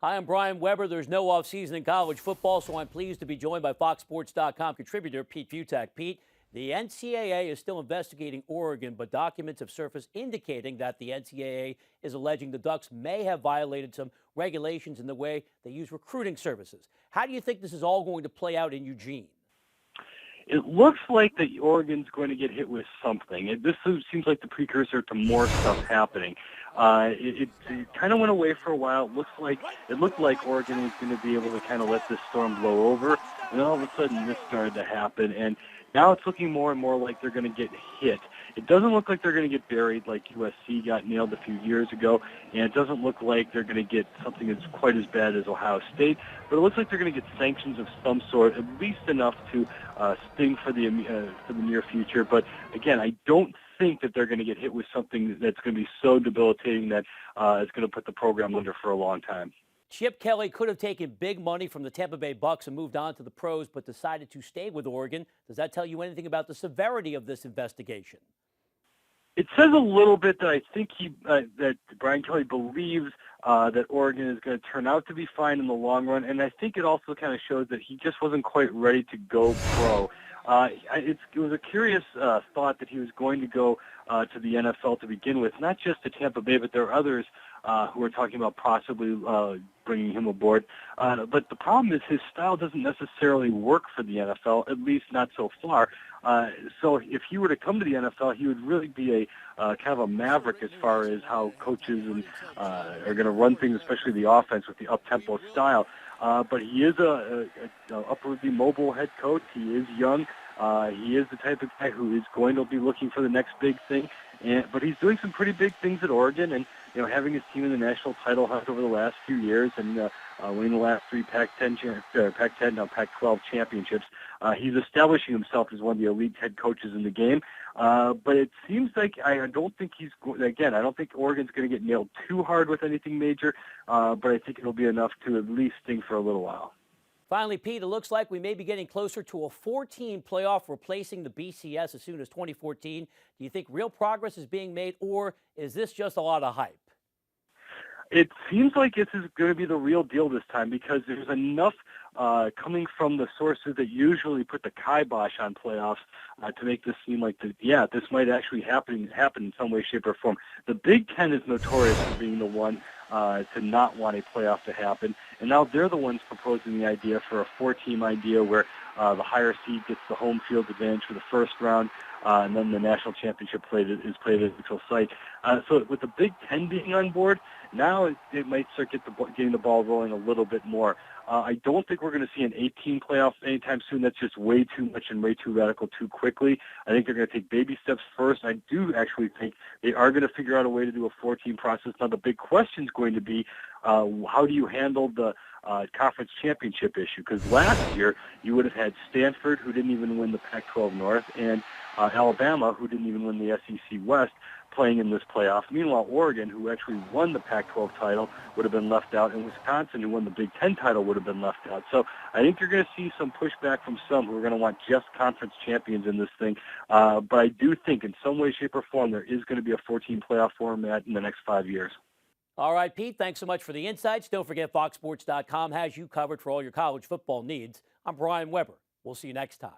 Hi, I'm Brian Weber. There's no offseason in college football, so I'm pleased to be joined by FoxSports.com contributor Pete Fiutak. Pete, the NCAA is still investigating Oregon, but documents have surfaced indicating that the NCAA is alleging the Ducks may have violated some regulations in the way they use recruiting services. How do you think this is all going to play out in Eugene? It looks like that Oregon's going to get hit with something. This seems like the precursor to more stuff happening. It kind of went away for a while. It looked like Oregon was going to be able to kind of let this storm blow over, and all of a sudden this started to happen. And now it's looking more and more like they're going to get hit. It doesn't look like they're going to get buried like USC got nailed a few years ago, and it doesn't look like they're going to get something that's quite as bad as Ohio State, but it looks like they're going to get sanctions of some sort, at least enough to sting for the near future. But again, I don't think that they're going to get hit with something that's going to be so debilitating that it's going to put the program under for a long time. Chip Kelly could have taken big money from the Tampa Bay Bucks and moved on to the pros, but decided to stay with Oregon. Does that tell you anything about the severity of this investigation? It says a little bit that I think that Brian Kelly believes that Oregon is going to turn out to be fine in the long run, and I think it also kind of shows that he just wasn't quite ready to go pro. It was a curious thought that he was going to go to the NFL to begin with, not just to Tampa Bay, but there are others who are talking about possibly bringing him aboard. But the problem is his style doesn't necessarily work for the NFL, at least not so far. So if he were to come to the NFL, he would really be a kind of a maverick as far as how coaches are going to run things, especially the offense with the up-tempo style. But he is a upwardly mobile head coach. He is young. He is the type of guy who is going to be looking for the next big thing. But he's doing some pretty big things at Oregon, and having his team in the national title hunt over the last few years and winning the last three Pac-10, now Pac-12 championships. He's establishing himself as one of the elite head coaches in the game. But it seems like I don't think Oregon's going to get nailed too hard with anything major, but I think it'll be enough to at least sting for a little while. Finally, Pete, it looks like we may be getting closer to a 14 playoff replacing the BCS as soon as 2014. Do you think real progress is being made, or is this just a lot of hype? It seems like this is going to be the real deal this time because there's enough coming from the sources that usually put the kibosh on playoffs to make this seem like, this might actually happen in some way, shape, or form. The Big Ten is notorious for being the one to not want a playoff to happen, and now they're the ones proposing the idea for a four-team idea where the higher seed gets the home field advantage for the first round, and then the national championship is played at a neutral site. So with the Big Ten being on board, now it might start getting the ball rolling a little bit more. I don't think we're going to see an 18 playoff anytime soon. That's just way too much and way too radical too quickly. I think they're going to take baby steps first. I do actually think they are going to figure out a way to do a 14 process. Now, the big question is going to be how do you handle the conference championship issue? Because last year you would have had Stanford, who didn't even win the Pac-12 North, and Alabama, who didn't even win the SEC West, playing in this playoff. Meanwhile, Oregon, who actually won the Pac-12 title, would have been left out, and Wisconsin, who won the Big Ten title, would have been left out. So I think you're going to see some pushback from some who are going to want just conference champions in this thing. But I do think in some way, shape, or form, there is going to be a 14 playoff format in the next 5 years. All right, Pete, thanks so much for the insights. Don't forget FoxSports.com has you covered for all your college football needs. I'm Brian Weber. We'll see you next time.